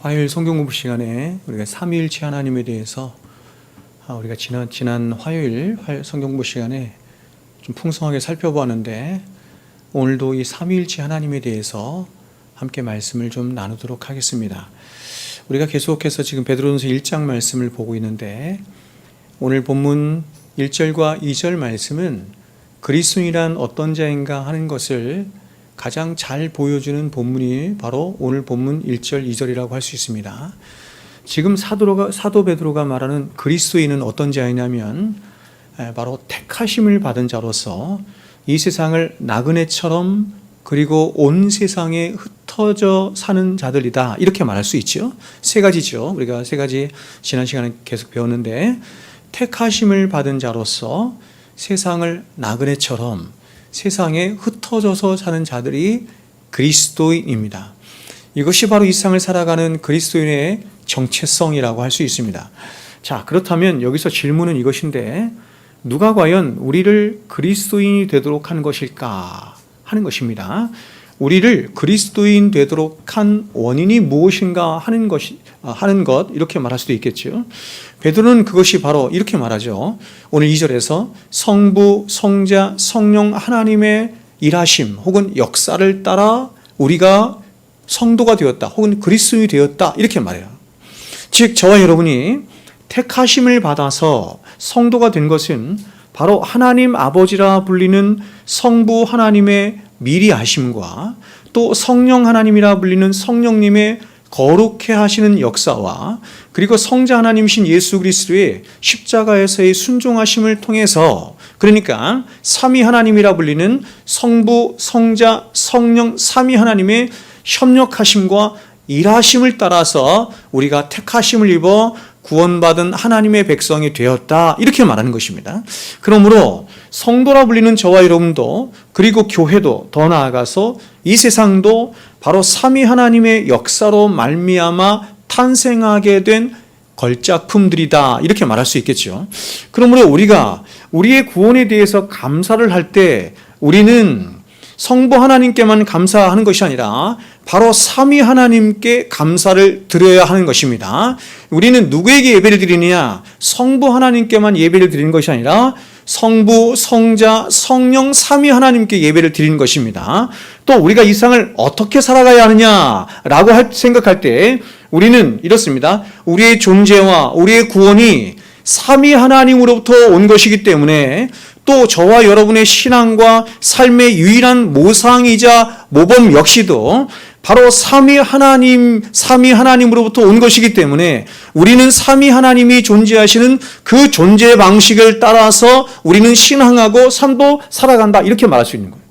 화요일 성경 공부 시간에 우리가 삼위일체 하나님에 대해서 우리가 지난 화요일 성경 공부 시간에 좀 풍성하게 살펴보았는데, 오늘도 이 삼위일체 하나님에 대해서 함께 말씀을 좀 나누도록 하겠습니다. 우리가 계속해서 지금 베드로전서 1장 말씀을 보고 있는데, 오늘 본문 1절과 2절 말씀은 그리스도인이란 어떤 자인가 하는 것을 가장 잘 보여주는 본문이 바로 오늘 본문 1절, 2절이라고 할 수 있습니다. 지금 사도 베드로가 말하는 그리스도인은 어떤 자이냐면 바로 택하심을 받은 자로서 이 세상을 나그네처럼 그리고 온 세상에 흩어져 사는 자들이다, 이렇게 말할 수 있죠. 세 가지죠. 우리가 세 가지 지난 시간에 계속 배웠는데, 택하심을 받은 자로서 세상을 나그네처럼 세상에 흩어져서 사는 자들이 그리스도인입니다. 이것이 바로 이 세상을 살아가는 그리스도인의 정체성이라고 할 수 있습니다. 자, 그렇다면 여기서 질문은 이것인데, 누가 과연 우리를 그리스도인이 되도록 한 것일까 하는 것입니다. 우리를 그리스도인 되도록 한 원인이 무엇인가 하는 것, 이렇게 말할 수도 있겠죠. 베드로는 그것이 바로 이렇게 말하죠. 오늘 2절에서 성부, 성자, 성령 하나님의 일하심 혹은 역사를 따라 우리가 성도가 되었다 혹은 그리스도인이 되었다, 이렇게 말해요. 즉 저와 여러분이 택하심을 받아서 성도가 된 것은 바로 하나님 아버지라 불리는 성부 하나님의 미리 하심과 또 성령 하나님이라 불리는 성령님의 거룩해 하시는 역사와 그리고 성자 하나님이신 예수 그리스도의 십자가에서의 순종하심을 통해서, 그러니까 삼위 하나님이라 불리는 성부, 성자, 성령 삼위 하나님의 협력하심과 일하심을 따라서 우리가 택하심을 입어 구원받은 하나님의 백성이 되었다, 이렇게 말하는 것입니다. 그러므로 성도라 불리는 저와 여러분도, 그리고 교회도, 더 나아가서 이 세상도 바로 삼위 하나님의 역사로 말미암아 탄생하게 된 걸작품들이다, 이렇게 말할 수 있겠죠. 그러므로 우리가 우리의 구원에 대해서 감사를 할 때 우리는 성부 하나님께만 감사하는 것이 아니라 바로 삼위 하나님께 감사를 드려야 하는 것입니다. 우리는 누구에게 예배를 드리느냐? 성부 하나님께만 예배를 드리는 것이 아니라 성부, 성자, 성령 삼위 하나님께 예배를 드리는 것입니다. 또 우리가 이 세상을 어떻게 살아가야 하느냐라고 생각할 때 우리는 이렇습니다. 우리의 존재와 우리의 구원이 삼위 하나님으로부터 온 것이기 때문에, 또 저와 여러분의 신앙과 삶의 유일한 모상이자 모범 역시도 바로 삼위 하나님으로부터 온 것이기 때문에 우리는 삼위 하나님이 존재하시는 그 존재 방식을 따라서 우리는 신앙하고 삶도 살아간다, 이렇게 말할 수 있는 거예요.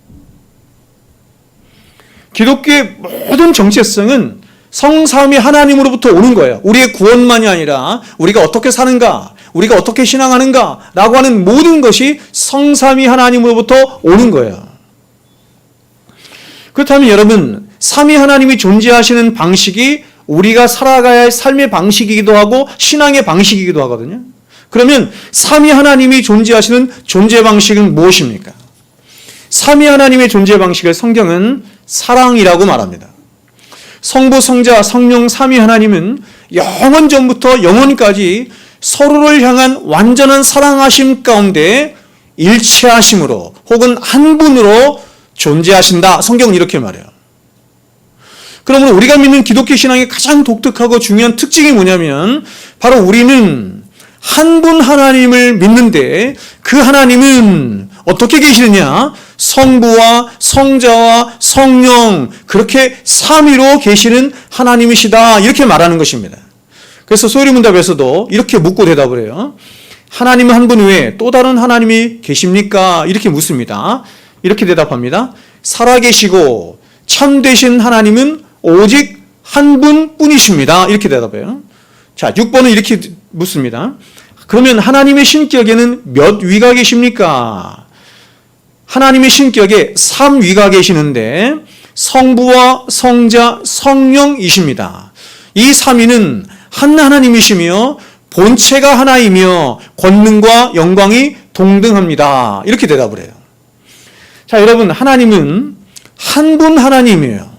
기독교의 모든 정체성은 성삼위 하나님으로부터 오는 거예요. 우리의 구원만이 아니라 우리가 어떻게 사는가, 우리가 어떻게 신앙하는가 라고 하는 모든 것이 성삼위 하나님으로부터 오는 거예요. 그렇다면 여러분, 삼위 하나님이 존재하시는 방식이 우리가 살아가야 할 삶의 방식이기도 하고 신앙의 방식이기도 하거든요. 그러면 삼위 하나님이 존재하시는 존재 방식은 무엇입니까? 삼위 하나님의 존재 방식을 성경은 사랑이라고 말합니다. 성부, 성자, 성령 삼위 하나님은 영원 전부터 영원까지 서로를 향한 완전한 사랑하심 가운데 일체하심으로 혹은 한 분으로 존재하신다, 성경은 이렇게 말해요. 그러므로 우리가 믿는 기독교 신앙의 가장 독특하고 중요한 특징이 뭐냐면, 바로 우리는 한 분 하나님을 믿는데 그 하나님은 어떻게 계시느냐? 성부와 성자와 성령, 그렇게 삼위로 계시는 하나님이시다, 이렇게 말하는 것입니다. 그래서 소리문답에서도 이렇게 묻고 대답을 해요. 하나님 한 분 외에 또 다른 하나님이 계십니까? 이렇게 묻습니다. 이렇게 대답합니다. 살아계시고 참되신 하나님은 오직 한 분뿐이십니다, 이렇게 대답해요. 자, 6번은 이렇게 묻습니다. 그러면 하나님의 신격에는 몇 위가 계십니까? 하나님의 신격에 3위가 계시는데 성부와 성자, 성령이십니다. 이 3위는 한 하나님이시며 본체가 하나이며 권능과 영광이 동등합니다, 이렇게 대답을 해요. 자, 여러분, 하나님은 한 분 하나님이에요.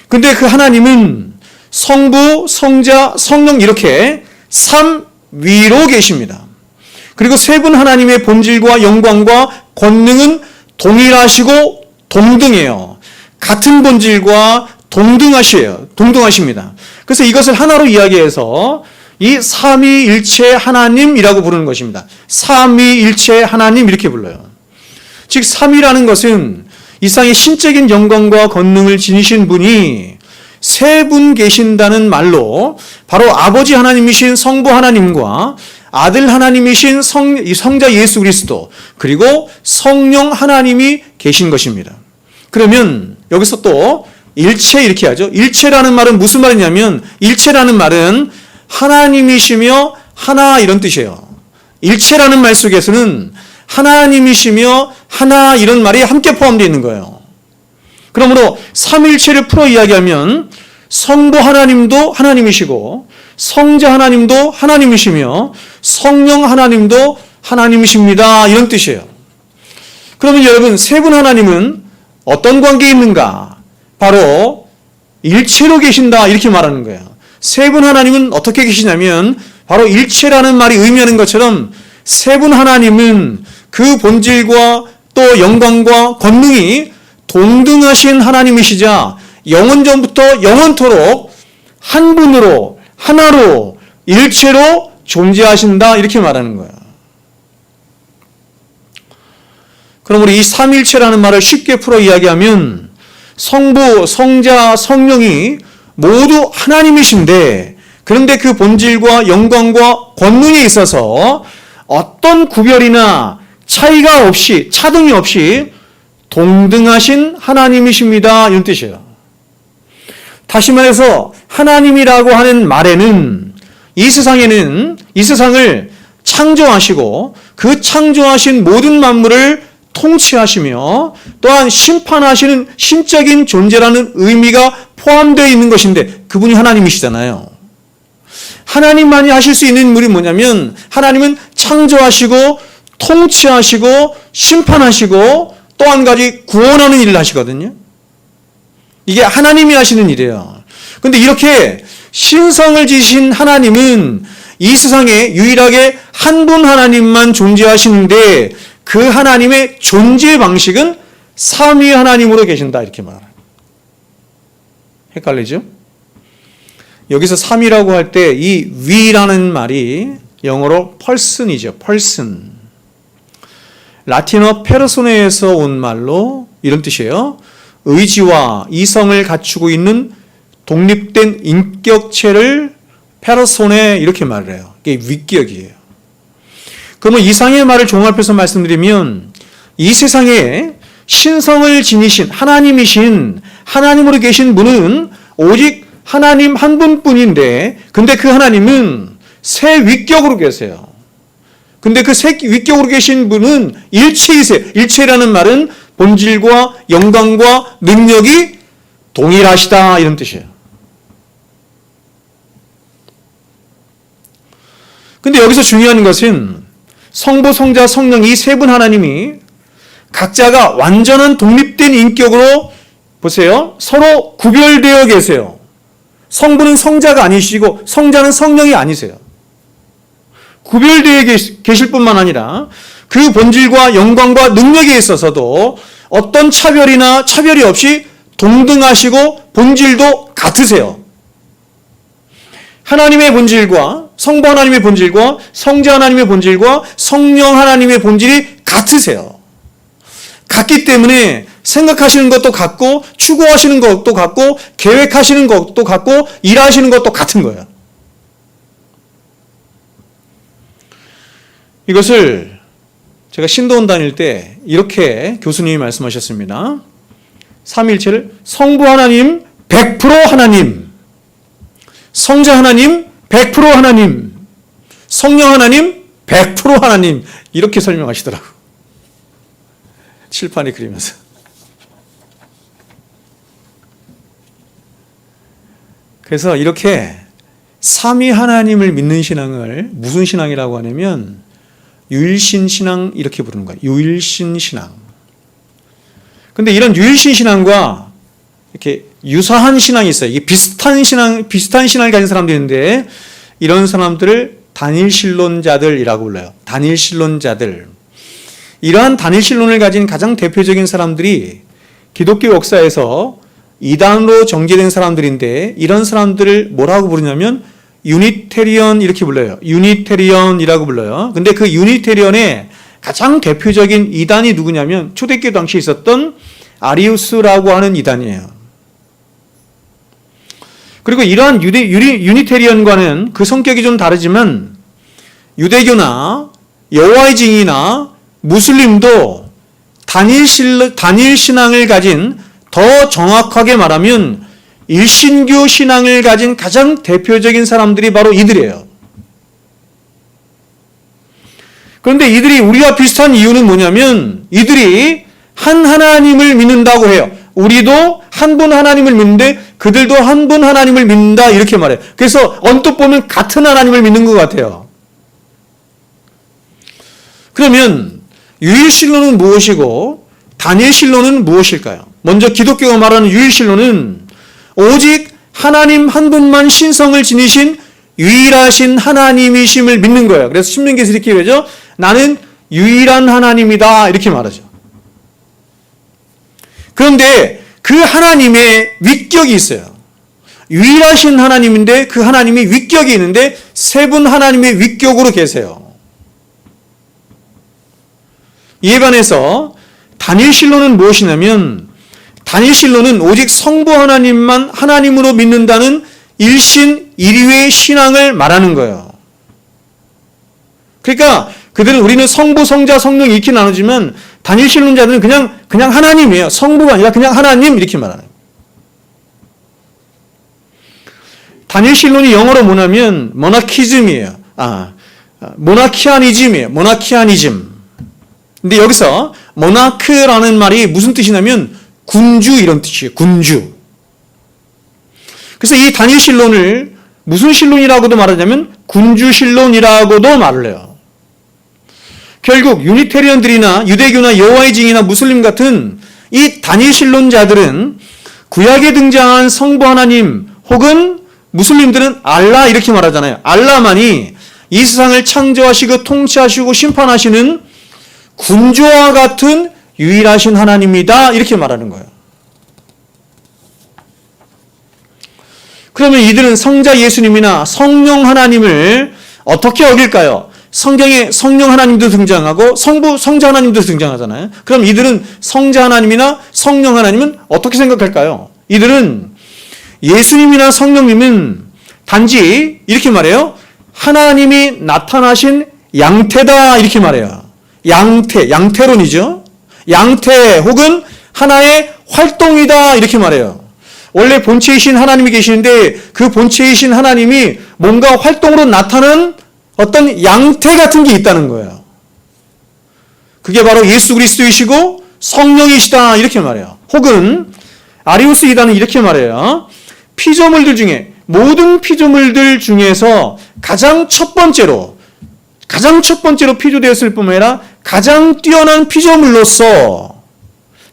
근데 그 하나님은 성부, 성자, 성령 이렇게 삼위로 계십니다. 그리고 세 분 하나님의 본질과 영광과 권능은 동일하시고 동등해요. 같은 본질과 동등하십니다. 그래서 이것을 하나로 이야기해서 이 삼위일체 하나님이라고 부르는 것입니다. 삼위일체 하나님 이렇게 불러요. 즉 삼위라는 것은 이 세상의 신적인 영광과 권능을 지니신 분이 세 분 계신다는 말로 바로 아버지 하나님이신 성부 하나님과 아들 하나님이신 성자 예수 그리스도 그리고 성령 하나님이 계신 것입니다. 그러면 여기서 또 일체 이렇게 하죠. 일체라는 말은 무슨 말이냐면 일체라는 말은 하나님이시며 하나 이런 뜻이에요. 일체라는 말 속에서는 하나님이시며 하나 이런 말이 함께 포함되어 있는 거예요. 그러므로 삼일체를 풀어 이야기하면 성부 하나님도 하나님이시고 성자 하나님도 하나님이시며 성령 하나님도 하나님이십니다. 이런 뜻이에요. 그러면 여러분 세 분 하나님은 어떤 관계에 있는가? 바로 일체로 계신다 이렇게 말하는 거예요. 세 분 하나님은 어떻게 계시냐면 바로 일체라는 말이 의미하는 것처럼 세 분 하나님은 그 본질과 또 영광과 권능이 동등하신 하나님이시자 영원전부터 영원토록 한 분으로 하나로 일체로 존재하신다 이렇게 말하는 거예요. 그럼 우리 이 삼일체라는 말을 쉽게 풀어 이야기하면 성부, 성자, 성령이 모두 하나님이신데 그런데 그 본질과 영광과 권능에 있어서 어떤 구별이나 차이가 없이 차등이 없이 동등하신 하나님이십니다. 이런 뜻이에요. 다시 말해서 하나님이라고 하는 말에는 이 세상을 창조하시고 그 창조하신 모든 만물을 통치하시며 또한 심판하시는 신적인 존재라는 의미가 포함되어 있는 것인데 그분이 하나님이시잖아요. 하나님만이 하실 수 있는 일이 뭐냐면 하나님은 창조하시고 통치하시고 심판하시고 또 한 가지 구원하는 일을 하시거든요. 이게 하나님이 하시는 일이에요. 그런데 이렇게 신성을 지신 하나님은 이 세상에 유일하게 한 분 하나님만 존재하시는데 그 하나님의 존재 방식은 삼위 하나님으로 계신다 이렇게 말해요. 헷갈리죠? 여기서 삼위라고 할 때 이 위라는 말이 영어로 person이죠. person. 라틴어 페르소네에서 온 말로 이런 뜻이에요. 의지와 이성을 갖추고 있는 독립된 인격체를 페르소네 이렇게 말을 해요. 이게 위격이에요. 그러면 이상의 말을 종합해서 말씀드리면 이 세상에 신성을 지니신 하나님이신 하나님으로 계신 분은 오직 하나님 한 분뿐인데 근데 그 하나님은 세 위격으로 계세요. 근데 그 세 위격으로 계신 분은 일체이세요. 일체라는 말은 본질과 영광과 능력이 동일하시다 이런 뜻이에요. 근데 여기서 중요한 것은 성부, 성자, 성령 이 세 분 하나님이 각자가 완전한 독립된 인격으로 보세요. 서로 구별되어 계세요. 성부는 성자가 아니시고 성자는 성령이 아니세요. 구별되어 계실 뿐만 아니라 그 본질과 영광과 능력에 있어서도 어떤 차별이 없이 동등하시고 본질도 같으세요. 하나님의 본질과 성부 하나님의 본질과 성자 하나님의 본질과 성령 하나님의 본질이 같으세요. 같기 때문에 생각하시는 것도 같고 추구하시는 것도 같고 계획하시는 것도 같고 일하시는 것도 같은 거예요. 이것을 제가 신도원 다닐 때 이렇게 교수님이 말씀하셨습니다. 삼일체를 성부 하나님 100% 하나님, 성자 하나님 100% 하나님, 성령 하나님 100% 하나님 이렇게 설명하시더라고요. 칠판에 그리면서. 그래서 이렇게 삼위 하나님을 믿는 신앙을 무슨 신앙이라고 하냐면 유일신 신앙 이렇게 부르는 거예요. 유일신 신앙. 근데 이런 유일신 신앙과 이렇게 유사한 신앙이 있어요. 이게 비슷한 신앙을 가진 사람들인데 이런 사람들을 단일신론자들이라고 불러요. 단일신론자들. 이러한 단일신론을 가진 가장 대표적인 사람들이 기독교 역사에서 이단으로 정제된 사람들인데 이런 사람들을 뭐라고 부르냐면 유니테리언 이렇게 불러요. 유니테리언이라고 불러요. 근데 그 유니테리언의 가장 대표적인 이단이 누구냐면 초대교회 당시에 있었던 아리우스라고 하는 이단이에요. 그리고 이러한 유니테리언과는 그 성격이 좀 다르지만 유대교나 여호와의 증인이나 무슬림도 단일 신앙을 가진, 더 정확하게 말하면 일신교 신앙을 가진 가장 대표적인 사람들이 바로 이들이에요. 그런데 이들이 우리와 비슷한 이유는 뭐냐면 이들이 한 하나님을 믿는다고 해요. 우리도 한 분 하나님을 믿는데 그들도 한 분 하나님을 믿는다 이렇게 말해요. 그래서 언뜻 보면 같은 하나님을 믿는 것 같아요. 그러면 유일신론은 무엇이고 단일신론은 무엇일까요? 먼저 기독교가 말하는 유일신론은 오직 하나님 한 분만 신성을 지니신 유일하신 하나님이심을 믿는 거예요. 그래서 신명기에서 이렇게 얘기하죠. 나는 유일한 하나님이다 이렇게 말하죠. 그런데 그 하나님의 위격이 있어요. 유일하신 하나님인데 그 하나님이 위격이 있는데 세 분 하나님의 위격으로 계세요. 이에 반해서 단일신론은 무엇이냐면 단일신론은 오직 성부 하나님만 하나님으로 믿는다는 일신 일위의 신앙을 말하는 거예요. 그러니까 그들은 우리는 성부, 성자, 성령 이렇게 나누지만 단일신론자들은 그냥 하나님이에요. 성부가 아니라 그냥 하나님 이렇게 말하는 거예요. 단일신론이 영어로 뭐냐면 모나키즘이에요. 모나키아니즘이에요. 모나키아니즘. 근데 여기서 모나크라는 말이 무슨 뜻이냐면 군주 이런 뜻이에요. 군주. 그래서 이 단일신론을 무슨 신론이라고도 말하냐면 군주신론이라고도 말을 해요. 결국 유니테리언들이나 유대교나 여호와의 증인이나 무슬림 같은 이 단일신론자들은 구약에 등장한 성부 하나님 혹은 무슬림들은 알라 이렇게 말하잖아요. 알라만이 이 세상을 창조하시고 통치하시고 심판하시는 군주와 같은 유일하신 하나님이다 이렇게 말하는 거예요. 그러면 이들은 성자 예수님이나 성령 하나님을 어떻게 어길까요? 성경에 성령 하나님도 등장하고 성자 하나님도 등장하잖아요. 그럼 이들은 성자 하나님이나 성령 하나님은 어떻게 생각할까요? 이들은 예수님이나 성령님은 단지 이렇게 말해요. 하나님이 나타나신 양태다 이렇게 말해요. 양태론이죠. 양태 혹은 하나의 활동이다 이렇게 말해요. 원래 본체이신 하나님이 계시는데 그 본체이신 하나님이 뭔가 활동으로 나타나는 어떤 양태 같은 게 있다는 거예요. 그게 바로 예수 그리스도이시고 성령이시다 이렇게 말해요. 혹은 아리우스 이단은 이렇게 말해요. 피조물들 중에 모든 피조물들 중에서 가장 첫 번째로 피조되었을 뿐만 아니라 가장 뛰어난 피조물로서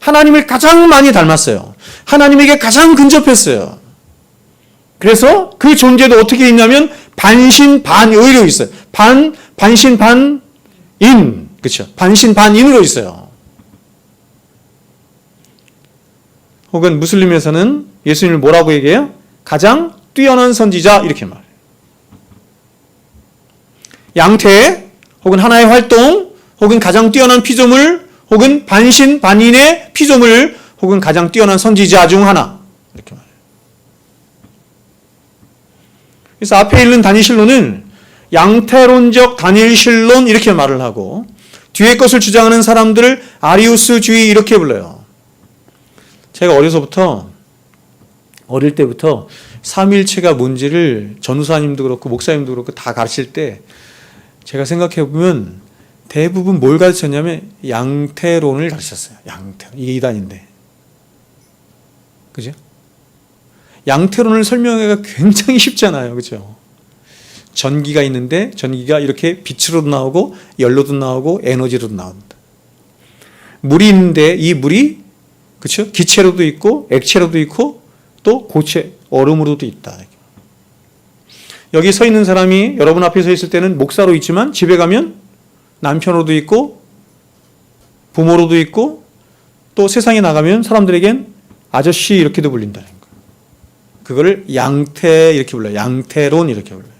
하나님을 가장 많이 닮았어요. 하나님에게 가장 근접했어요. 그래서 그 존재도 어떻게 있냐면 반신반의로 있어요. 반신반인, 그렇죠? 반신반인으로 있어요. 혹은 무슬림에서는 예수님을 뭐라고 얘기해요? 가장 뛰어난 선지자 이렇게 말해요. 양태 혹은 하나의 활동 혹은 가장 뛰어난 피조물 혹은 반신반인의 피조물 혹은 가장 뛰어난 선지자 중 하나 이렇게 말해요. 그래서 앞에 있는 단일신론은 양태론적 단일신론 이렇게 말을 하고 뒤에 것을 주장하는 사람들을 아리우스주의 이렇게 불러요. 제가 어릴 때부터 삼위일체가 뭔지를 전우사님도 그렇고 목사님도 그렇고 다 가르칠 때 제가 생각해 보면 대부분 뭘 가르쳤냐면 양태론을 가르쳤어요. 양태론. 이게 이단인데. 그죠? 양태론을 설명하기가 굉장히 쉽잖아요. 그죠? 전기가 있는데 전기가 이렇게 빛으로도 나오고 열로도 나오고 에너지로도 나옵니다. 물이 있는데 이 물이 그렇죠? 기체로도 있고 액체로도 있고 또 얼음으로도 있다. 여기 서 있는 사람이 여러분 앞에 서 있을 때는 목사로 있지만 집에 가면 남편으로도 있고 부모로도 있고 또 세상에 나가면 사람들에겐 아저씨 이렇게도 불린다는 거예요. 그거를 양태 이렇게 불러요. 양태론 이렇게 불러요.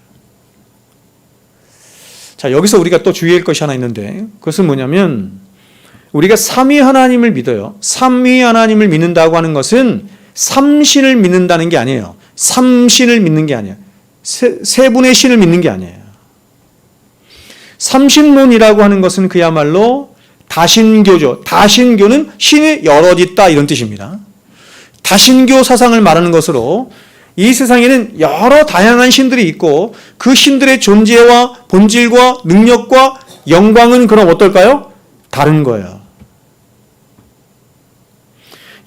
자, 여기서 우리가 또 주의할 것이 하나 있는데 그것은 뭐냐면 우리가 삼위 하나님을 믿어요. 삼위 하나님을 믿는다고 하는 것은 삼신을 믿는다는 게 아니에요. 삼신을 믿는 게 아니에요. 세 분의 신을 믿는 게 아니에요. 삼신론이라고 하는 것은 그야말로 다신교죠. 다신교는 신이 여럿 있다 이런 뜻입니다. 다신교 사상을 말하는 것으로 이 세상에는 여러 다양한 신들이 있고 그 신들의 존재와 본질과 능력과 영광은 그럼 어떨까요? 다른 거예요.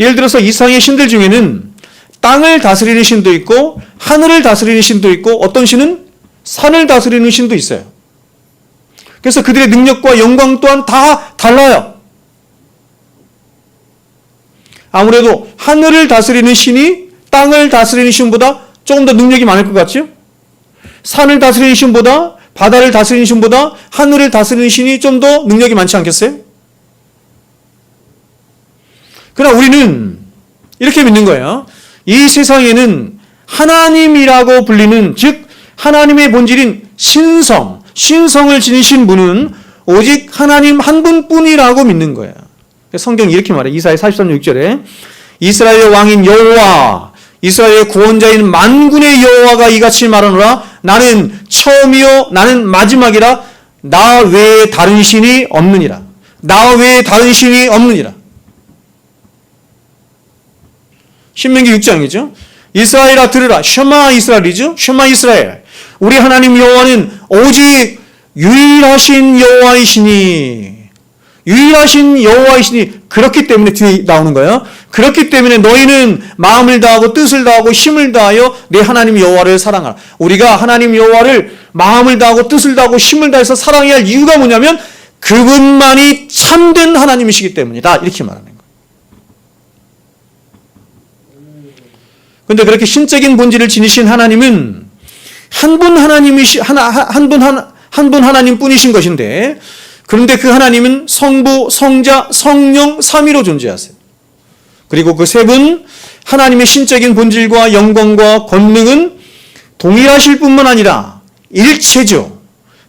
예를 들어서 이상의 신들 중에는 땅을 다스리는 신도 있고 하늘을 다스리는 신도 있고 어떤 신은 산을 다스리는 신도 있어요. 그래서 그들의 능력과 영광 또한 다 달라요. 아무래도 하늘을 다스리는 신이 땅을 다스리는 신보다 조금 더 능력이 많을 것 같죠? 산을 다스리는 신보다 바다를 다스리는 신보다 하늘을 다스리는 신이 좀 더 능력이 많지 않겠어요? 그러나 우리는 이렇게 믿는 거예요. 이 세상에는 하나님이라고 불리는 즉 하나님의 본질인 신성을 지니신 분은 오직 하나님 한 분뿐이라고 믿는 거예요. 성경이 이렇게 말해요. 이사야 43장 6절에 이스라엘의 왕인 여호와 이스라엘의 구원자인 만군의 여호와가 이같이 말하노라 나는 처음이요 나는 마지막이라 나 외에 다른 신이 없느니라. 나 외에 다른 신이 없느니라. 신명기 6장이죠. 이스라엘아 들으라. 셔마 이스라엘이죠. 셔마 이스라엘. 우리 하나님 여호와는 오직 유일하신 여호와이시니 그렇기 때문에 뒤에 나오는 거예요. 그렇기 때문에 너희는 마음을 다하고 뜻을 다하고 힘을 다하여 내 하나님 여호와를 사랑하라. 우리가 하나님 여호와를 마음을 다하고 뜻을 다하고 힘을 다해서 사랑해야 할 이유가 뭐냐면 그분만이 참된 하나님이시기 때문이다. 이렇게 말하는 거예요. 그런데 그렇게 신적인 본질을 지니신 하나님은 한 분 하나님 뿐이신 것인데 그런데 그 하나님은 성부, 성자, 성령, 삼위로 존재하세요. 그리고 그 세 분 하나님의 신적인 본질과 영광과 권능은 동일하실 뿐만 아니라 일체죠.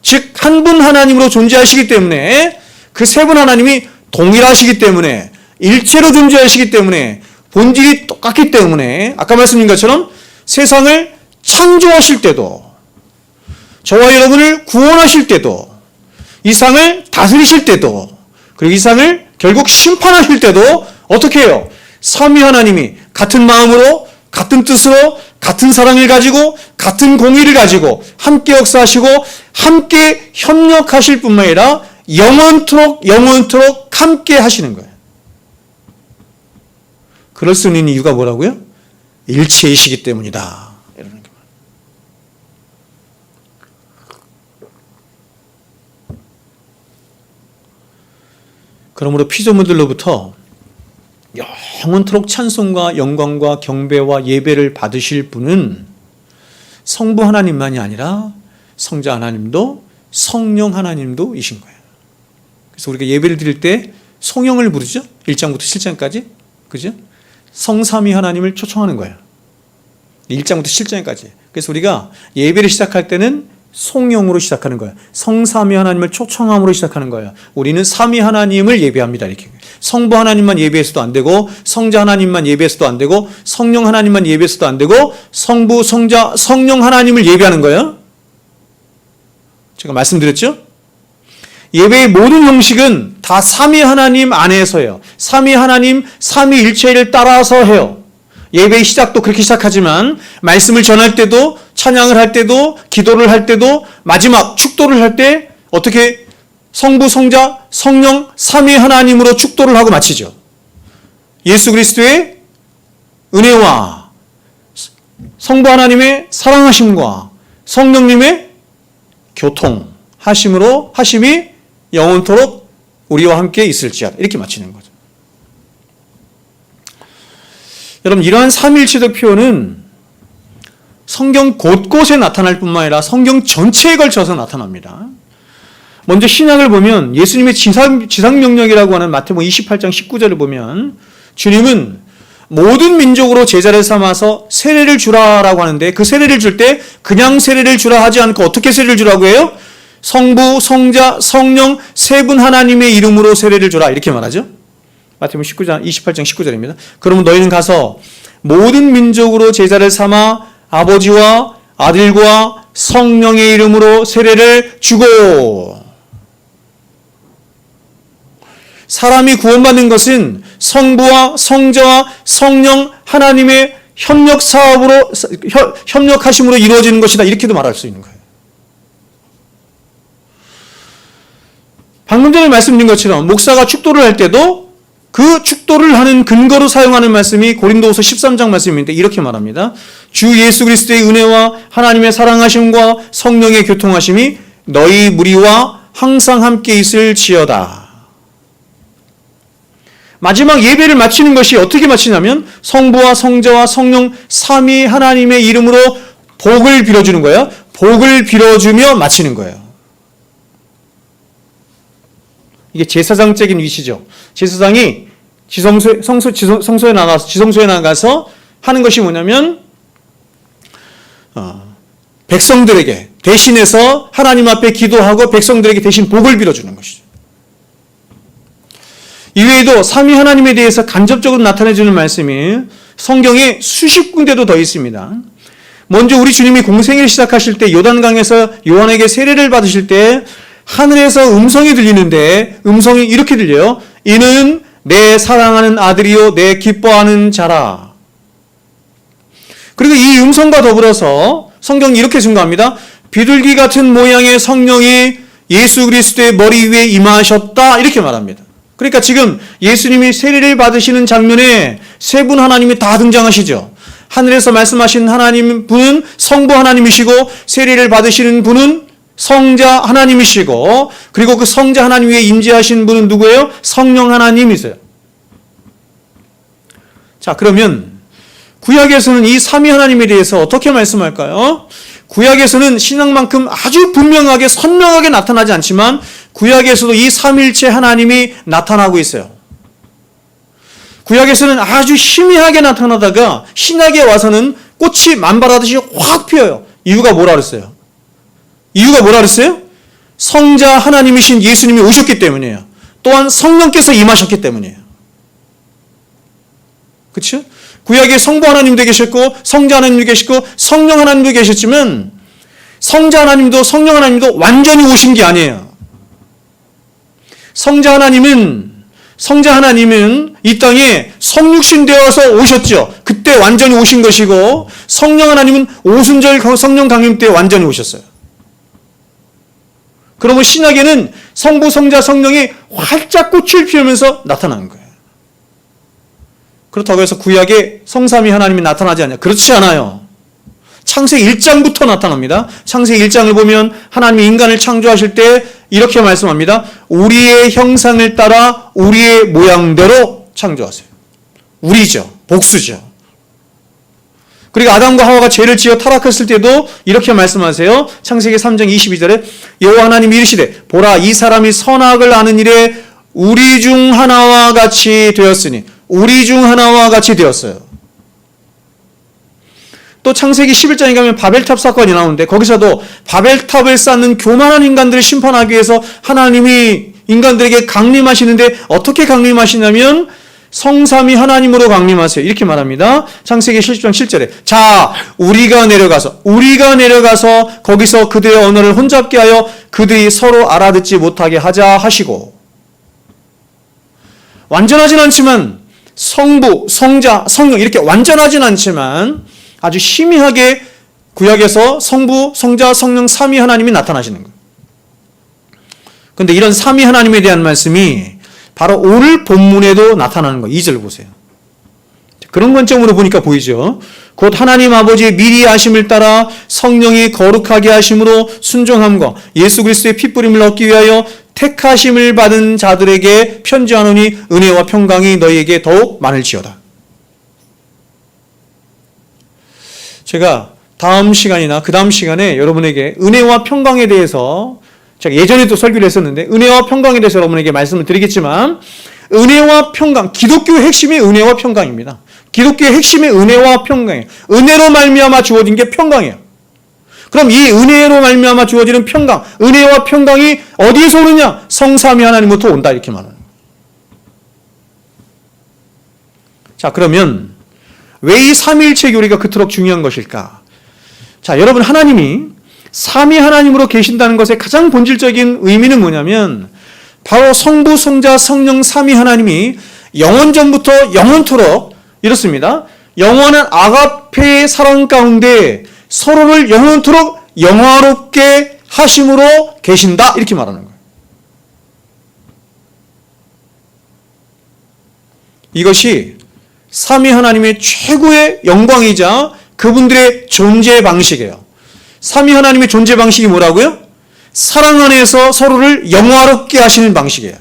즉 한 분 하나님으로 존재하시기 때문에 그 세 분 하나님이 동일하시기 때문에 일체로 존재하시기 때문에 본질이 똑같기 때문에 아까 말씀드린 것처럼 세상을 창조하실 때도 저와 여러분을 구원하실 때도 이 상을 다스리실 때도 그리고 이 상을 결국 심판하실 때도 어떻게 해요? 삼위 하나님이 같은 마음으로 같은 뜻으로 같은 사랑을 가지고 같은 공의를 가지고 함께 역사하시고 함께 협력하실 뿐만 아니라 영원토록 함께 하시는 거예요. 그럴 수 있는 이유가 뭐라고요? 일체이시기 때문이다. 이러는 거예요. 그러므로 피조물들로부터 영원토록 찬송과 영광과 경배와 예배를 받으실 분은 성부 하나님만이 아니라 성자 하나님도 성령 하나님도 이신 거예요. 그래서 우리가 예배를 드릴 때 성령을 부르죠. 1장부터 7장까지. 그죠? 성삼위 하나님을 초청하는 거예요. 1장부터 7장까지. 그래서 우리가 예배를 시작할 때는 성령으로 시작하는 거예요. 성삼위 하나님을 초청함으로 시작하는 거예요. 우리는 삼위 하나님을 예배합니다. 이렇게. 성부 하나님만 예배해서도 안 되고 성자 하나님만 예배해서도 안 되고 성령 하나님만 예배해서도 안 되고 성부, 성자, 성령 하나님을 예배하는 거예요. 제가 말씀드렸죠? 예배의 모든 형식은 다 삼위 하나님 안에서예요. 삼위 하나님, 삼위일체를 따라서 해요. 예배의 시작도 그렇게 시작하지만 말씀을 전할 때도 찬양을 할 때도 기도를 할 때도 마지막 축도를 할 때 어떻게 성부, 성자, 성령, 삼위 하나님으로 축도를 하고 마치죠. 예수 그리스도의 은혜와 성부 하나님의 사랑하심과 성령님의 교통하심이 영원토록 우리와 함께 있을지어다. 이렇게 마치는 거죠. 여러분, 이러한 삼위일체적 표현은 성경 곳곳에 나타날 뿐만 아니라 성경 전체에 걸쳐서 나타납니다. 먼저 신약을 보면 예수님의 지상명령이라고 하는 마태복음 28장 19절을 보면 주님은 모든 민족으로 제자를 삼아서 세례를 주라라고 하는데, 그 세례를 줄 때 그냥 세례를 주라 하지 않고 어떻게 세례를 주라고 해요? 성부, 성자, 성령 세 분 하나님의 이름으로 세례를 주라, 이렇게 말하죠. 마태복음 28장 19절입니다. 그러면 너희는 가서 모든 민족으로 제자를 삼아 아버지와 아들과 성령의 이름으로 세례를 주고. 사람이 구원받는 것은 성부와 성자와 성령 하나님의 협력하심으로 이루어지는 것이다, 이렇게도 말할 수 있는 거예요. 방금 전에 말씀드린 것처럼 목사가 축도를 할 때도 그 축도를 하는 근거로 사용하는 말씀이 고린도후서 13장 말씀인데 이렇게 말합니다. 주 예수 그리스도의 은혜와 하나님의 사랑하심과 성령의 교통하심이 너희 무리와 항상 함께 있을지어다. 마지막 예배를 마치는 것이 어떻게 마치냐면 성부와 성자와 성령 삼위 하나님의 이름으로 복을 빌어주는 거예요. 복을 빌어주며 마치는 거예요. 이게 제사장적인 위치죠. 제사장이 지성소에 나가서 하는 것이 뭐냐면 백성들에게 대신해서 하나님 앞에 기도하고 백성들에게 대신 복을 빌어주는 것이죠. 이외에도 삼위 하나님에 대해서 간접적으로 나타내주는 말씀이 성경에 수십 군데도 더 있습니다. 먼저 우리 주님이 공생애를 시작하실 때 요단강에서 요한에게 세례를 받으실 때 하늘에서 음성이 들리는데 음성이 이렇게 들려요. 이는 내 사랑하는 아들이요 내 기뻐하는 자라. 그리고 이 음성과 더불어서 성경이 이렇게 증거합니다. 비둘기 같은 모양의 성령이 예수 그리스도의 머리 위에 임하셨다, 이렇게 말합니다. 그러니까 지금 예수님이 세례를 받으시는 장면에 세 분 하나님이 다 등장하시죠. 하늘에서 말씀하신 하나님 분은 성부 하나님이시고 세례를 받으시는 분은 성자 하나님이시고, 그리고 그 성자 하나님 위에 임재하신 분은 누구예요? 성령 하나님이세요. 자, 그러면 구약에서는 이 삼위 하나님에 대해서 어떻게 말씀할까요? 구약에서는 신앙만큼 아주 분명하게 선명하게 나타나지 않지만 구약에서도 이 삼위일체 하나님이 나타나고 있어요. 구약에서는 아주 희미하게 나타나다가 신약에 와서는 꽃이 만발하듯이 확 피어요. 이유가 뭐라 그랬어요? 성자 하나님이신 예수님이 오셨기 때문이에요. 또한 성령께서 임하셨기 때문이에요. 그렇죠? 구약에 성부 하나님도 계셨고 성자 하나님도 계시고 성령 하나님도 계셨지만 성자 하나님도 성령 하나님도 완전히 오신 게 아니에요. 성자 하나님은 이 땅에 성육신 되어서 오셨죠. 그때 완전히 오신 것이고, 성령 하나님은 오순절 성령 강림 때 완전히 오셨어요. 그러면 신약에는 성부, 성자, 성령이 활짝 꽃을 피우면서 나타나는 거예요. 그렇다고 해서 구약에 성삼위 하나님이 나타나지 않냐? 그렇지 않아요. 창세기 1장부터 나타납니다. 창세기 1장을 보면 하나님이 인간을 창조하실 때 이렇게 말씀합니다. 우리의 형상을 따라 우리의 모양대로 창조하세요. 우리죠. 복수죠. 그리고 아담과 하와가 죄를 지어 타락했을 때도 이렇게 말씀하세요. 창세기 3장 22절에 여호와 하나님이 이르시되 보라 이 사람이 선악을 아는 일에 우리 중 하나와 같이 되었으니, 우리 중 하나와 같이 되었어요. 또 창세기 11장에 가면 바벨탑 사건이 나오는데 거기서도 바벨탑을 쌓는 교만한 인간들을 심판하기 위해서 하나님이 인간들에게 강림하시는데 어떻게 강림하시냐면 성삼위 하나님으로 강림하세요. 이렇게 말합니다. 창세기 10장 7절에 자 우리가 내려가서 거기서 그들의 언어를 혼잡게 하여 그들이 서로 알아듣지 못하게 하자 하시고, 완전하진 않지만 성부, 성자, 성령 이렇게 완전하진 않지만 아주 희미하게 구약에서 성부, 성자, 성령 삼위 하나님이 나타나시는 거예요. 그런데 이런 삼위 하나님에 대한 말씀이 바로 오늘 본문에도 나타나는 거예요. 2절 보세요. 그런 관점으로 보니까 보이죠. 곧 하나님 아버지의 미리 아심을 따라 성령이 거룩하게 하심으로 순종함과 예수 그리스도의 핏부림을 얻기 위하여 택하심을 받은 자들에게 편지하노니 은혜와 평강이 너희에게 더욱 많을지어다. 제가 다음 시간이나 그 다음 시간에 여러분에게 은혜와 평강에 대해서 제가 예전에도 설교를 했었는데 은혜와 평강에 대해서 여러분에게 말씀을 드리겠지만 은혜와 평강, 기독교의 핵심이 은혜와 평강입니다. 기독교의 핵심이 은혜와 평강이에요. 은혜로 말미암아 주어진 게 평강이에요. 그럼 이 은혜로 말미암아 주어지는 평강, 은혜와 평강이 어디에서 오느냐? 성삼위 하나님부터 온다 이렇게 말하는 거예요. 자, 그러면 왜 이 삼위일체 교리가 그토록 중요한 것일까? 자, 여러분 하나님이 삼위 하나님으로 계신다는 것의 가장 본질적인 의미는 뭐냐면 바로 성부, 성자, 성령 삼위 하나님이 영원전부터 영원토록 이렇습니다. 영원한 아가페의 사랑 가운데 서로를 영원토록 영화롭게 하심으로 계신다 이렇게 말하는 거예요. 이것이 삼위 하나님의 최고의 영광이자 그분들의 존재 방식이에요. 삼위 하나님의 존재 방식이 뭐라고요? 사랑 안에서 서로를 영화롭게 하시는 방식이에요.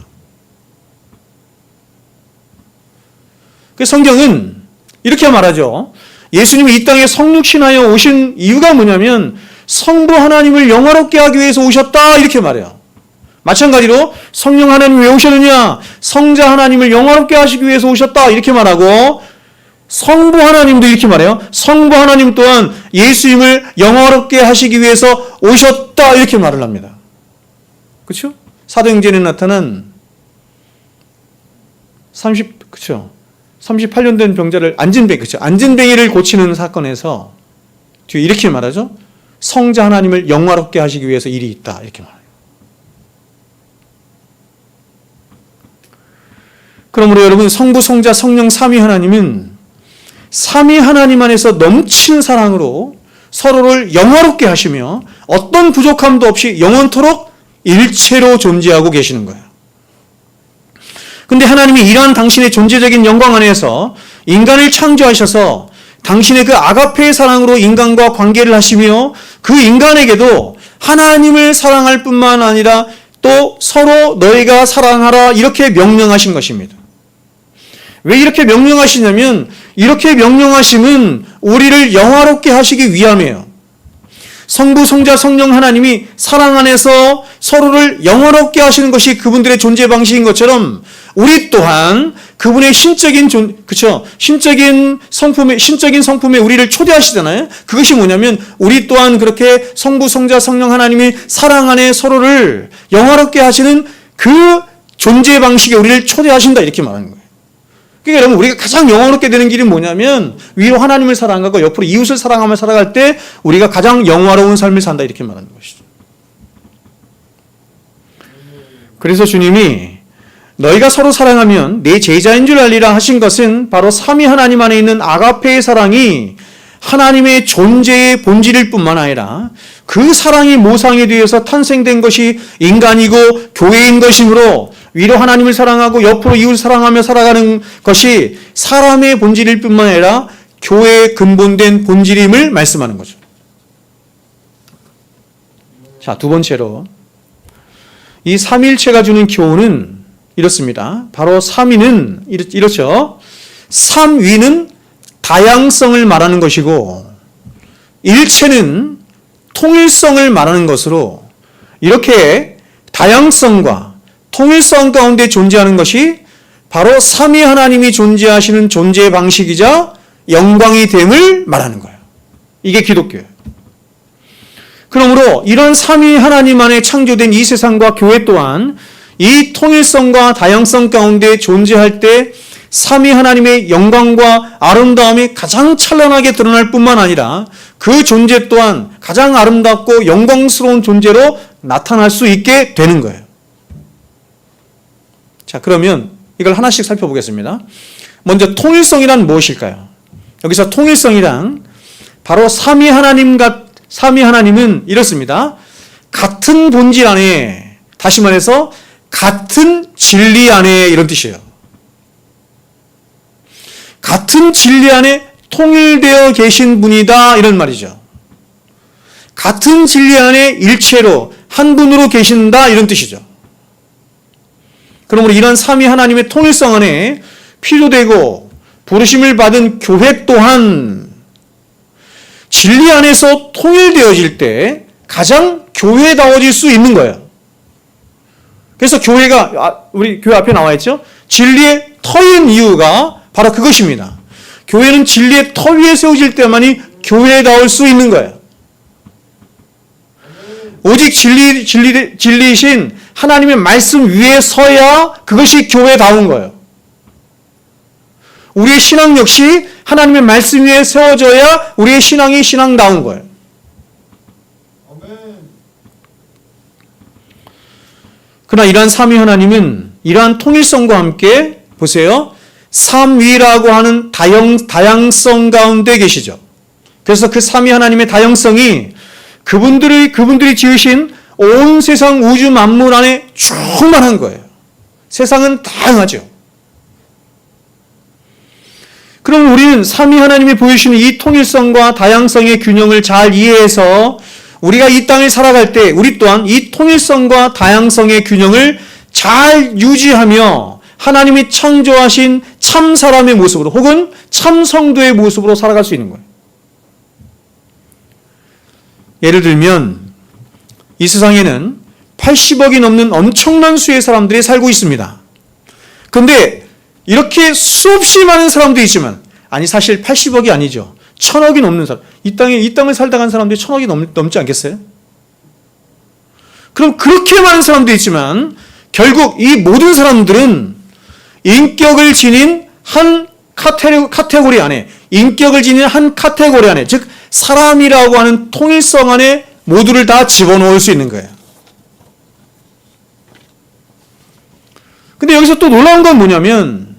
그 성경은 이렇게 말하죠. 예수님이 이 땅에 성육신하여 오신 이유가 뭐냐면 성부 하나님을 영화롭게 하기 위해서 오셨다 이렇게 말해요. 마찬가지로 성령 하나님이 왜 오셨느냐? 성자 하나님을 영화롭게 하시기 위해서 오셨다 이렇게 말하고 성부 하나님도 이렇게 말해요. 성부 하나님 또한 예수님을 영화롭게 하시기 위해서 오셨다 이렇게 말을 합니다. 그렇죠? 사도행전에 나타난 38년 된 병자를 안진뱅이를 고치는 사건에서 뒤에 이렇게 말하죠. 성자 하나님을 영화롭게 하시기 위해서 일이 있다 이렇게 말해요. 그러므로 여러분 성부, 성자, 성령 삼위 하나님은 삼위 하나님 안에서 넘치는 사랑으로 서로를 영화롭게 하시며 어떤 부족함도 없이 영원토록 일체로 존재하고 계시는 거예요. 근데 하나님이 이러한 당신의 존재적인 영광 안에서 인간을 창조하셔서 당신의 그 아가페의 사랑으로 인간과 관계를 하시며 그 인간에게도 하나님을 사랑할 뿐만 아니라 또 서로 너희가 사랑하라 이렇게 명령하신 것입니다. 왜 이렇게 명령하시냐면 이렇게 명령하심은 우리를 영화롭게 하시기 위함이에요. 성부, 성자, 성령 하나님이 사랑 안에서 서로를 영화롭게 하시는 것이 그분들의 존재 방식인 것처럼 우리 또한 그분의 신적인 성품에 우리를 초대하시잖아요. 그것이 뭐냐면 우리 또한 그렇게 성부, 성자, 성령 하나님이 사랑 안에 서로를 영화롭게 하시는 그 존재 방식에 우리를 초대하신다 이렇게 말하는 거예요. 그러니까 여러분 우리가 가장 영화롭게 되는 길이 뭐냐면 위로 하나님을 사랑하고 옆으로 이웃을 사랑하며 살아갈 때 우리가 가장 영화로운 삶을 산다 이렇게 말하는 것이죠. 그래서 주님이 너희가 서로 사랑하면 내 제자인 줄 알리라 하신 것은 바로 삼위 하나님 안에 있는 아가페의 사랑이 하나님의 존재의 본질일 뿐만 아니라 그 사랑이 모상에 대해서 탄생된 것이 인간이고 교회인 것이므로 위로 하나님을 사랑하고 옆으로 이웃을 사랑하며 살아가는 것이 사람의 본질일 뿐만 아니라 교회의 근본된 본질임을 말씀하는 거죠. 자, 두 번째로 이 삼위일체가 주는 교훈은 이렇습니다. 바로 삼위는 이렇죠. 삼위는 다양성을 말하는 것이고 일체는 통일성을 말하는 것으로 이렇게 다양성과 통일성 가운데 존재하는 것이 바로 삼위 하나님이 존재하시는 존재 방식이자 영광이 됨을 말하는 거예요. 이게 기독교예요. 그러므로 이런 삼위 하나님 안에 창조된 이 세상과 교회 또한 이 통일성과 다양성 가운데 존재할 때 삼위 하나님의 영광과 아름다움이 가장 찬란하게 드러날 뿐만 아니라 그 존재 또한 가장 아름답고 영광스러운 존재로 나타날 수 있게 되는 거예요. 자, 그러면 이걸 하나씩 살펴보겠습니다. 먼저 통일성이란 무엇일까요? 여기서 통일성이란 바로 삼위 하나님은 이렇습니다. 같은 본질 안에, 다시 말해서 같은 진리 안에 이런 뜻이에요. 같은 진리 안에 통일되어 계신 분이다 이런 말이죠. 같은 진리 안에 일체로 한 분으로 계신다 이런 뜻이죠. 그러므로 이런 삼위 하나님의 통일성 안에 필요되고 부르심을 받은 교회 또한 진리 안에서 통일되어질 때 가장 교회다워질 수 있는 거예요. 그래서 교회가 우리 교회 앞에 나와 있죠. 진리의 터인 이유가 바로 그것입니다. 교회는 진리의 터 위에 세워질 때만이 교회다울 수 있는 거예요. 오직 진리이신 하나님의 말씀 위에 서야 그것이 교회다운 거예요. 우리의 신앙 역시 하나님의 말씀 위에 세워져야 우리의 신앙이 신앙다운 거예요. 그러나 이러한 삼위 하나님은 이러한 통일성과 함께 보세요. 삼위라고 하는 다양성 가운데 계시죠. 그래서 그 삼위 하나님의 다양성이 그분들이 지으신 온 세상 우주 만물 안에 충만한 거예요. 세상은 다양하죠. 그럼 우리는 삼위 하나님이 보여주시는 이 통일성과 다양성의 균형을 잘 이해해서 우리가 이 땅을 살아갈 때 우리 또한 이 통일성과 다양성의 균형을 잘 유지하며 하나님이 창조하신 참 사람의 모습으로 혹은 참 성도의 모습으로 살아갈 수 있는 거예요. 예를 들면 이 세상에는 80억이 넘는 엄청난 수의 사람들이 살고 있습니다. 그런데 이렇게 수없이 많은 사람도 있지만 아니 사실 80억이 아니죠. 1000억이 넘는 사람. 이 땅을 살다 간 사람들이 1000억이 넘지 않겠어요? 그럼 그렇게 많은 사람도 있지만 결국 이 모든 사람들은 인격을 지닌 한 카테고리 안에 즉 사람이라고 하는 통일성 안에 모두를 다 집어넣을 수 있는 거예요. 근데 여기서 또 놀라운 건 뭐냐면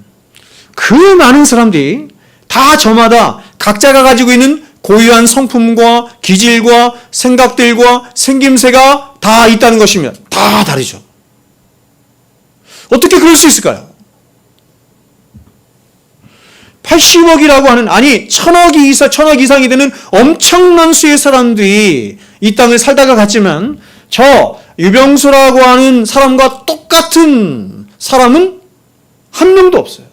그 많은 사람들이 다 저마다 각자가 가지고 있는 고유한 성품과 기질과 생각들과 생김새가 다 있다는 것입니다. 다 다르죠. 어떻게 그럴 수 있을까요? 80억이라고 하는 1000억 이상이 되는 엄청난 수의 사람들이 이 땅을 살다가 갔지만 저 유병수라고 하는 사람과 똑같은 사람은 한 명도 없어요.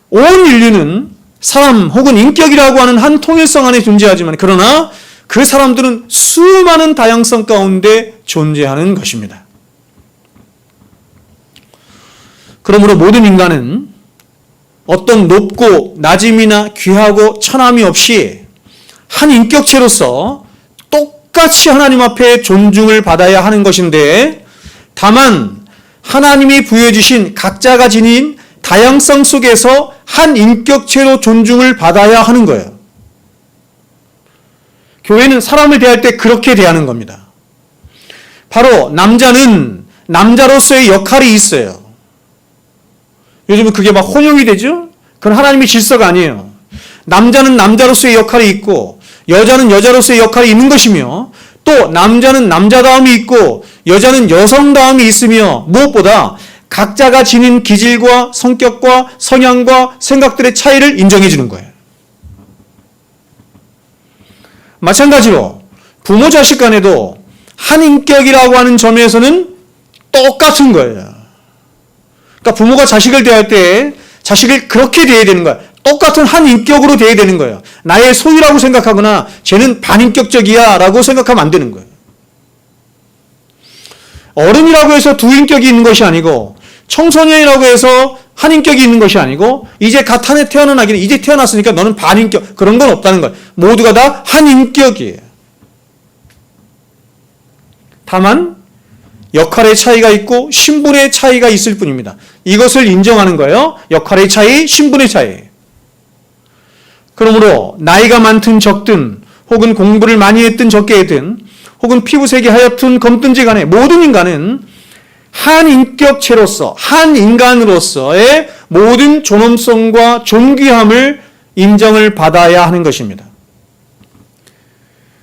온 인류는 사람 혹은 인격이라고 하는 한 통일성 안에 존재하지만 그러나 그 사람들은 수많은 다양성 가운데 존재하는 것입니다. 그러므로 모든 인간은 어떤 높고 낮음이나 귀하고 천함이 없이 한 인격체로서 똑같이 하나님 앞에 존중을 받아야 하는 것인데 다만 하나님이 부여주신 각자가 지닌 다양성 속에서 한 인격체로 존중을 받아야 하는 거예요. 교회는 사람을 대할 때 그렇게 대하는 겁니다. 바로 남자는 남자로서의 역할이 있어요. 요즘은 그게 막 혼용이 되죠? 그건 하나님의 질서가 아니에요. 남자는 남자로서의 역할이 있고 여자는 여자로서의 역할이 있는 것이며 또 남자는 남자다움이 있고 여자는 여성다움이 있으며 무엇보다 각자가 지닌 기질과 성격과 성향과 생각들의 차이를 인정해 주는 거예요. 마찬가지로 부모 자식 간에도 한 인격이라고 하는 점에서는 똑같은 거예요. 그러니까 부모가 자식을 대할 때 자식을 그렇게 대해야 되는 거야. 똑같은 한 인격으로 대해야 되는 거예요. 나의 소유라고 생각하거나 쟤는 반인격적이야 라고 생각하면 안 되는 거예요. 어른이라고 해서 두 인격이 있는 것이 아니고 청소년이라고 해서 한 인격이 있는 것이 아니고 이제 갓 한 해 태어난 아기는 이제 태어났으니까 너는 반인격 그런 건 없다는 거예요. 모두가 다 한 인격이에요. 다만 역할의 차이가 있고 신분의 차이가 있을 뿐입니다. 이것을 인정하는 거예요. 역할의 차이, 신분의 차이. 그러므로 나이가 많든 적든 혹은 공부를 많이 했든 적게 했든 혹은 피부색이 하얗든 검든지 간에 모든 인간은 한 인격체로서 한 인간으로서의 모든 존엄성과 존귀함을 인정을 받아야 하는 것입니다.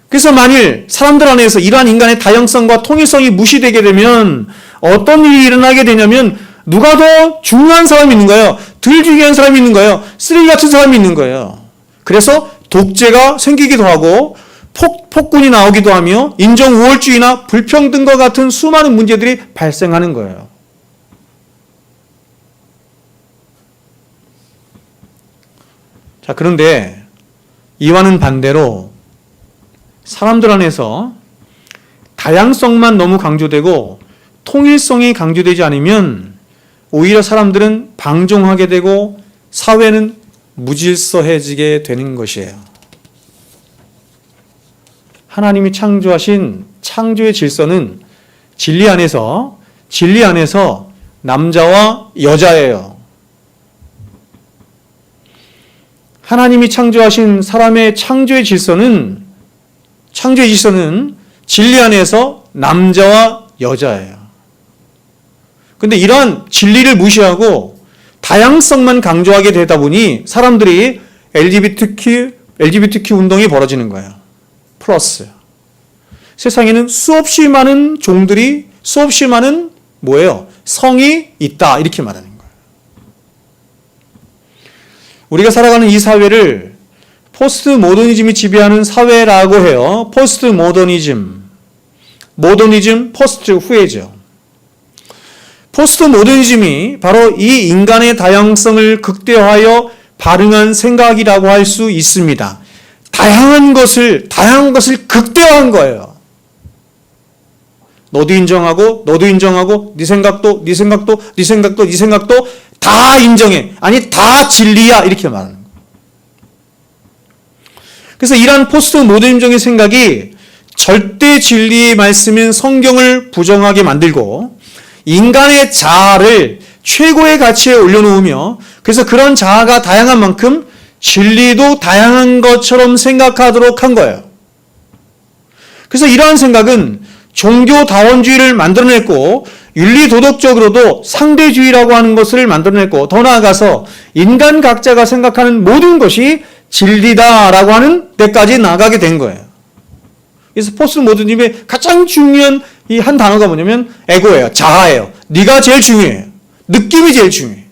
그래서 만일 사람들 안에서 이러한 인간의 다양성과 통일성이 무시되게 되면 어떤 일이 일어나게 되냐면 누가 더 중요한 사람이 있는 거예요. 덜 중요한 사람이 있는 거예요. 쓰레기 같은 사람이 있는 거예요. 그래서 독재가 생기기도 하고 폭군이 나오기도 하며 인종 우월주의나 불평등과 같은 수많은 문제들이 발생하는 거예요. 자, 그런데 이와는 반대로 사람들 안에서 다양성만 너무 강조되고 통일성이 강조되지 않으면 오히려 사람들은 방종하게 되고 사회는 무질서해지게 되는 것이에요. 하나님이 창조하신 창조의 질서는 진리 안에서 남자와 여자예요. 하나님이 창조하신 사람의 창조의 질서는 진리 안에서 남자와 여자예요. 근데 이러한 진리를 무시하고 다양성만 강조하게 되다 보니 사람들이 LGBTQ 운동이 벌어지는 거예요. 플러스. 세상에는 수없이 많은 종들이, 수없이 많은 성이 있다. 이렇게 말하는 거예요. 우리가 살아가는 이 사회를 포스트 모더니즘이 지배하는 사회라고 해요. 포스트 모더니즘, 포스트 후에죠. 포스트 모더니즘이 바로 이 인간의 다양성을 극대화하여 발흥한 생각이라고 할 수 있습니다. 다양한 것을 극대화한 거예요. 너도 인정하고 네 생각도 다 인정해. 아니 다 진리야. 이렇게 말하는 거예요. 그래서 이러한 포스트 모더니즘적인 생각이 절대 진리의 말씀인 성경을 부정하게 만들고 인간의 자아를 최고의 가치에 올려놓으며 그래서 그런 자아가 다양한 만큼 진리도 다양한 것처럼 생각하도록 한 거예요. 그래서 이러한 생각은 종교다원주의를 만들어냈고 윤리도덕적으로도 상대주의라고 하는 것을 만들어냈고 더 나아가서 인간 각자가 생각하는 모든 것이 진리다라고 하는 데까지 나가게 된 거예요. 그래서 포스트 모더니즘의 가장 중요한 이 한 단어가 뭐냐면 에고예요. 자아예요. 네가 제일 중요해요. 느낌이 제일 중요해요.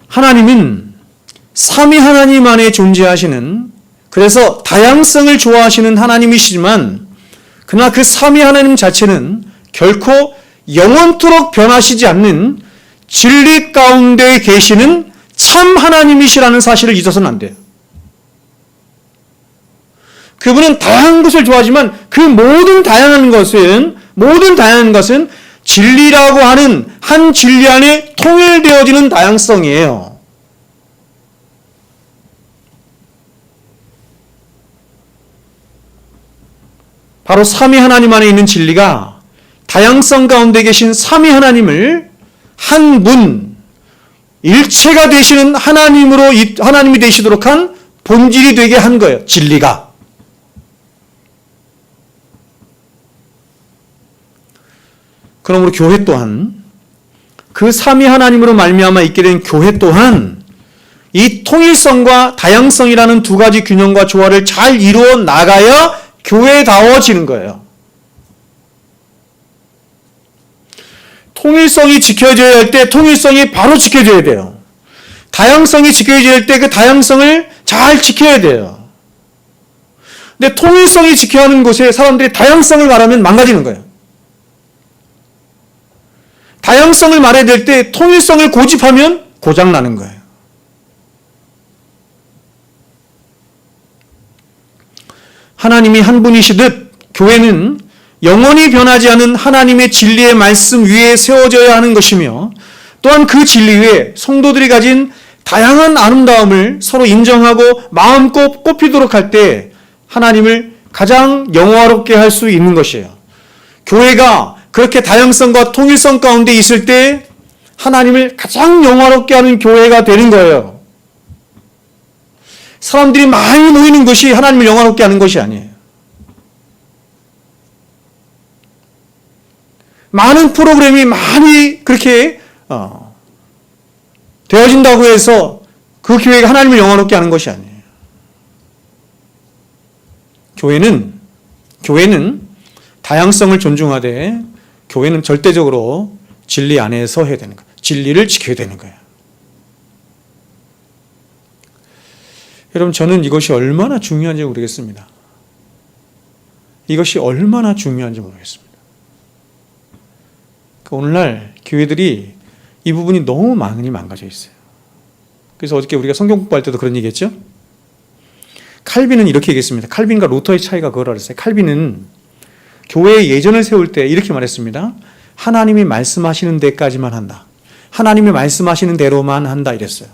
하나님은 삼위 하나님 안에 존재하시는 그래서 다양성을 좋아하시는 하나님이시지만 그러나 그 삼위 하나님 자체는 결코 영원토록 변하시지 않는 진리 가운데 계시는 참 하나님이시라는 사실을 잊어서는 안 돼요. 그분은 다양한 것을 좋아하지만 그 모든 다양한 것은 진리라고 하는 한 진리 안에 통일되어지는 다양성이에요. 바로 삼위 하나님 안에 있는 진리가 다양성 가운데 계신 삼위 하나님을 한 분, 일체가 되시는 하나님이 되시도록 한 본질이 되게 한 거예요. 진리가. 그러므로 교회 또한 그 삼위 하나님으로 말미암아 있게 된 교회 또한 이 통일성과 다양성이라는 두 가지 균형과 조화를 잘 이루어 나가야 교회다워지는 거예요. 통일성이 지켜져야 할 때 통일성이 바로 지켜져야 돼요. 다양성이 지켜져야 할 때 그 다양성을 잘 지켜야 돼요. 근데 통일성이 지켜야 하는 곳에 사람들이 다양성을 말하면 망가지는 거예요. 다양성을 말해야 될 때 통일성을 고집하면 고장나는 거예요. 하나님이 한 분이시듯 교회는 영원히 변하지 않은 하나님의 진리의 말씀 위에 세워져야 하는 것이며 또한 그 진리 위에 성도들이 가진 다양한 아름다움을 서로 인정하고 마음껏 꼽히도록 할 때 하나님을 가장 영화롭게 할 수 있는 것이에요. 교회가 그렇게 다양성과 통일성 가운데 있을 때 하나님을 가장 영화롭게 하는 교회가 되는 거예요. 사람들이 많이 모이는 것이 하나님을 영화롭게 하는 것이 아니에요. 많은 프로그램이 많이 그렇게 되어진다고 해서 그 교회가 하나님을 영화롭게 하는 것이 아니에요. 교회는 다양성을 존중하되 교회는 절대적으로 진리 안에서 해야 되는 거예요. 진리를 지켜야 되는 거예요. 여러분, 저는 이것이 얼마나 중요한지 모르겠습니다. 오늘날 교회들이 이 부분이 너무 많이 망가져 있어요. 그래서 어저께 우리가 성경 공부할 때도 그런 얘기 했죠. 칼빈은 이렇게 얘기했습니다. 칼빈과 루터의 차이가 그거라 그랬어요. 칼빈은 교회의 예전을 세울 때 이렇게 말했습니다. 하나님이 말씀하시는 데까지만 한다. 하나님이 말씀하시는 대로만 한다 이랬어요.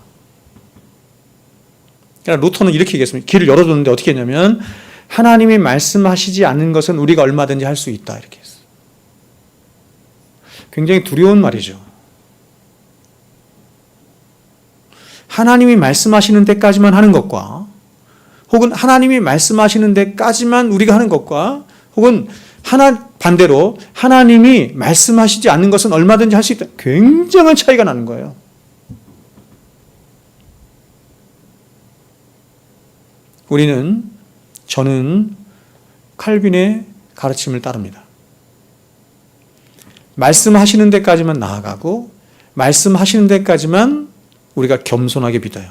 그러니까 루터는 이렇게 얘기했습니다. 길을 열어줬는데 어떻게 했냐면 하나님이 말씀하시지 않는 것은 우리가 얼마든지 할 수 있다 이렇게 했어요. 굉장히 두려운 말이죠. 하나님이 말씀하시는 데까지만 하는 것과 혹은 하나님이 말씀하시는 데까지만 우리가 하는 것과 혹은 반대로 하나님이 말씀하시지 않는 것은 얼마든지 할 수 있다. 굉장한 차이가 나는 거예요. 저는 칼빈의 가르침을 따릅니다. 말씀하시는 데까지만 나아가고 말씀하시는 데까지만 우리가 겸손하게 믿어요.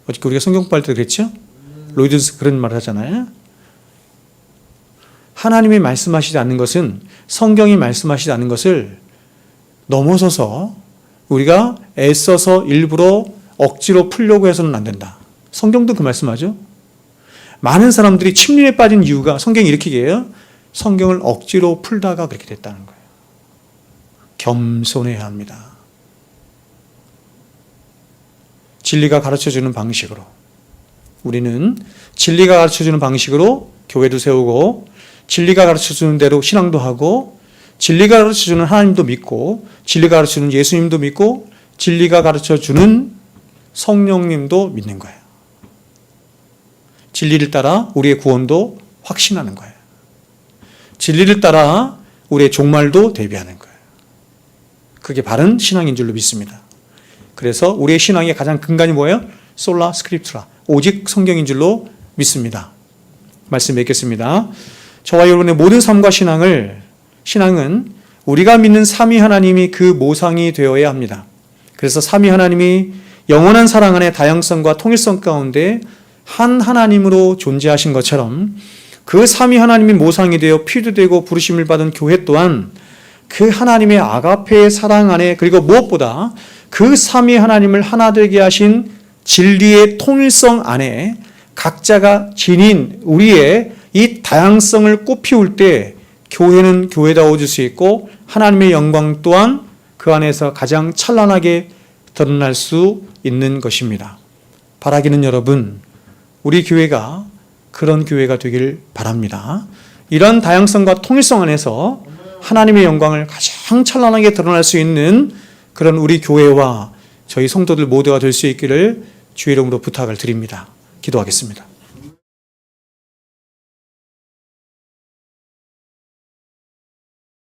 어저께 우리가 성경 공부할 때 그랬죠? 로이드스 그런 말을 하잖아요. 하나님이 말씀하시지 않는 것은 성경이 말씀하시지 않는 것을 넘어서서 우리가 애써서 일부러 억지로 풀려고 해서는 안 된다. 성경도 그 말씀하죠. 많은 사람들이 침륜에 빠진 이유가 성경이 이렇게 얘기해요. 성경을 억지로 풀다가 그렇게 됐다는 거예요. 겸손해야 합니다. 진리가 가르쳐주는 방식으로 우리는 진리가 가르쳐주는 방식으로 교회도 세우고 진리가 가르쳐주는 대로 신앙도 하고 진리가 가르쳐주는 하나님도 믿고 진리가 가르쳐주는 예수님도 믿고 진리가 가르쳐주는 성령님도 믿는 거예요. 진리를 따라 우리의 구원도 확신하는 거예요. 진리를 따라 우리의 종말도 대비하는 거예요. 그게 바른 신앙인 줄로 믿습니다. 그래서 우리의 신앙의 가장 근간이 뭐예요? 솔라 스크립투라, 오직 성경인 줄로 믿습니다. 말씀 맺겠습니다. 저와 여러분의 모든 삶과 신앙은 우리가 믿는 삼위 하나님이 그 모상이 되어야 합니다. 그래서 삼위 하나님이 영원한 사랑 안에 다양성과 통일성 가운데 한 하나님으로 존재하신 것처럼 그 삼위 하나님이 모상이 되어 피조되고 부르심을 받은 교회 또한 그 하나님의 아가페의 사랑 안에 그리고 무엇보다 그 삼위 하나님을 하나 되게 하신 진리의 통일성 안에 각자가 지닌 우리의 이 다양성을 꽃피울 때 교회는 교회다워질 수 있고 하나님의 영광 또한 그 안에서 가장 찬란하게 드러날 수 있는 것입니다. 바라기는 여러분, 우리 교회가 그런 교회가 되길 바랍니다. 이런 다양성과 통일성 안에서 하나님의 영광을 가장 찬란하게 드러날 수 있는 그런 우리 교회와 저희 성도들 모두가 될 수 있기를 주의 이름으로 부탁을 드립니다. 기도하겠습니다.